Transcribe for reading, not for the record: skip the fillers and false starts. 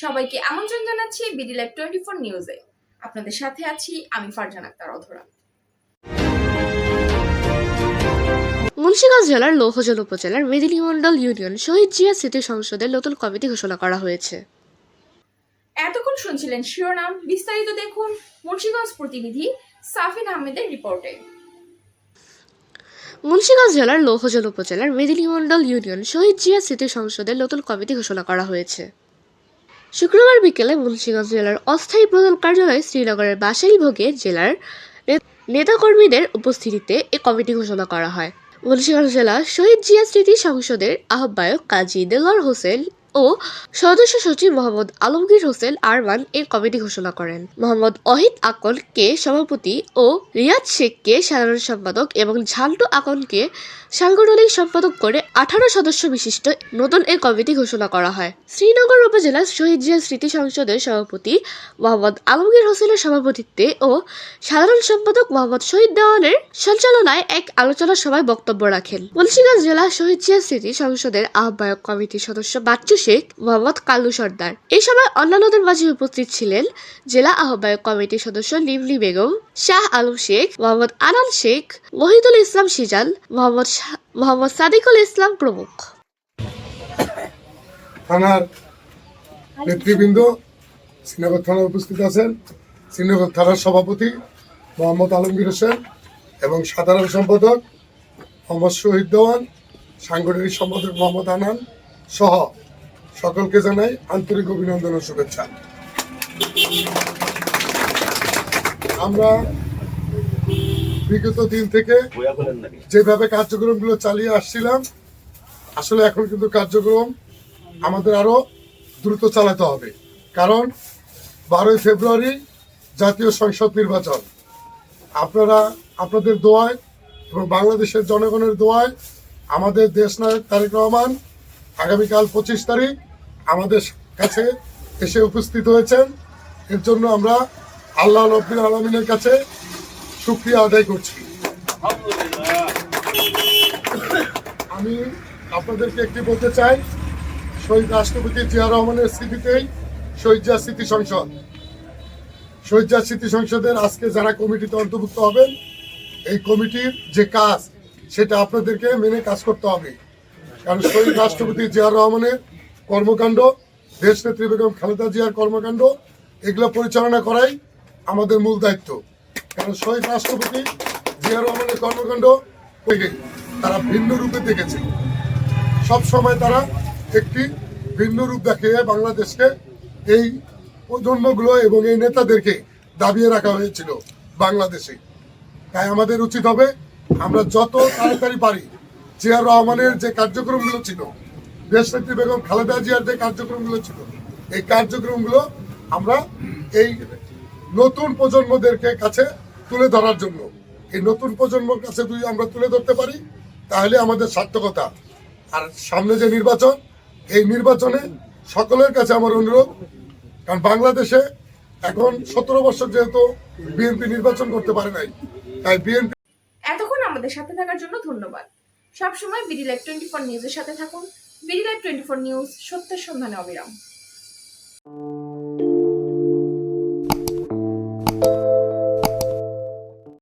সবাইকে আমন্ত্রণ জানাচ্ছি বিডি লাইভ 24 নিউজে। আপনাদের সাথে আছি আমি ফারজানা আক্তার অধরা। মুন্সিগঞ্জ জেলার লৌহজল উপজেলার মেদিনী মন্ডল ইউনিয়ন শহীদ জিয়া স্মৃতি সংসদের নতুন কমিটি ঘোষণা করা হয়েছে। এতক্ষণ শুনছিলেন শিরোনাম, বিস্তারিত দেখুন মুন্সিগঞ্জ প্রতিনিধি সাফিন আহমেদের রিপোর্টে। মুন্সিগঞ্জ জেলার লৌহজল উপজেলার মেদিনী মন্ডল ইউনিয়ন শহীদ জিয়া স্মৃতি সংসদের নতুন কমিটি ঘোষণা করা হয়েছে। শুক্রবার বিকেলে মুন্সিগঞ্জ জেলার অস্থায়ী প্রধান কার্যালয় শ্রীনগরের বাসাইল ভোগে জেলার নেতাকর্মীদের উপস্থিতিতে এ কমিটি ঘোষণা করা হয়। মুন্সিগঞ্জ জেলা শহীদ জিয়া স্মৃতি সংসদের আহ্বায়ক কাজী দেলোয়ার হোসেন ও সদস্য সচিব মোহাম্মদ আলমগীর হোসেন আরমান এর কমিটি ঘোষণা করেন। মোহাম্মদ অহিদ আকনকে সভাপতি ও রিয়াদ শেখকে সাধারণ সম্পাদক এবং ঝাল্টু আকনকে সাংগঠনিক সম্পাদক করে 18 সদস্য বিশিষ্ট নতুন এই কমিটি ঘোষণা করা হয়। শ্রীনগর উপজেলা শহীদ জিয়া স্মৃতি সংসদের সভাপতি মোহাম্মদ আলমগীর হোসেনের সভাপতিত্বে ও সাধারণ সম্পাদক মোহাম্মদ শহীদ দেওয়ানের সঞ্চালনায় এক আলোচনা সভায় বক্তব্য রাখেন। মুন্সিগঞ্জ জেলা শহীদ জিয়া স্মৃতি সংসদের আহ্বায়ক কমিটির সদস্য বাচ্চু শেখ, মোহাম্মদ কালু সর্দার। এই সময় অন্যান্যদের মাঝে উপস্থিত ছিলেন জেলা আহ্বায়ক কমিটির সদস্য লিমলি বেগম, শাহ আলম শেখ, মোহাম্মদ আনান শেখ, মহিদুল ইসলাম সিজাল, মোহাম্মদ সাদিকুল ইসলাম প্রমুখ। থানার নেতৃবৃন্দ শ্রীনগর থানায় উপস্থিত আছেন। শ্রীনগর থানার সভাপতি মোহাম্মদ আলমগীর হোসেন এবং সাধারণ সম্পাদক মোহাম্মদ শহীদ দেওয়ান, সাংগঠনিক সম্পাদক মোহাম্মদ আনান সহ সকলকে জানাই আন্তরিক অভিনন্দন ও শুভেচ্ছা। আমরা বিগত দিন থেকে যেভাবে কার্যক্রমগুলো চালিয়ে আসছিলাম, আসলে এখন কিন্তু কার্যক্রম আমাদের আরো দ্রুত চালাতে হবে। কারণ 12ই ফেব্রুয়ারি জাতীয় সংসদ নির্বাচন। আপনারা আপনাদের দোয়ায় এবং বাংলাদেশের জনগণের দোয়ায় আমাদের দেশনায়ক তারেক রহমান আগামীকাল 25 তারিখ আমাদের কাছে এসে উপস্থিত হয়েছেন। এর জন্য আমরা আল্লাহ রাব্বুল আলামিনের কাছে শুকরিয়া আদায় করছি। আমি আপনাদেরকে একটি বলতে চাই, শহীদ রাষ্ট্রপতি জিয়া রহমানের স্মৃতিতেই শহীদ জিয়া স্মৃতি সংসদ। শহীদ জিয়া স্মৃতি সংসদের আজকে যারা কমিটিতে অন্তর্ভুক্ত হবেন, এই কমিটির যে কাজ সেটা আপনাদেরকে মেনে কাজ করতে হবে। কারণ শহীদ রাষ্ট্রপতি জিয়া রহমানের কর্মকাণ্ড, দেশনেত্রী বেগম খালেদা জিয়ার কর্মকাণ্ড, এগুলো পরিচালনা করাই আমাদের মূল দায়িত্ব। কারণ শহীদ রাষ্ট্রপতি জিয়া রহমানের কর্মকাণ্ড তারা ভিন্ন রূপে দেখেছে। সব সময় তারা একটি ভিন্ন রূপ দেখিয়ে বাংলাদেশকে, এই প্রজন্মগুলো এবং এই নেতাদেরকে দাবিয়ে রাখা হয়েছিল বাংলাদেশে। তাই আমাদের উচিত হবে আমরা যত তাড়াতাড়ি পারি জিয়া রহমানের যে কার্যক্রমগুলো ছিল, দেশনেত্রী বেগম খালেদা জিয়ার যে কার্যক্রমগুলো ছিল, এই কার্যক্রমগুলো আমরা এই নতুন প্রজন্মদেরকে কাছে তুলে ধরার জন্য, এই নতুন প্রজন্মের কাছে যদি আমরা তুলে ধরতে পারি তাহলে আমাদের সার্থকতা। আর সামনে যে নির্বাচন, এই নির্বাচনে সকলের কাছে আমার অনুরোধ, কারণ বাংলাদেশে এখন 17 বছর যেহেতু বিএনপি নির্বাচন করতে পারে নাই, তাই বিএনপি। এতক্ষণ আমাদের সাথে থাকার জন্য ধন্যবাদ। সবসময় বিডি লাইভ 24 নিউজের সাথে থাকুন। বিডি লাইভ 24 নিউজ, সত্যের সন্ধানে অবিরাম।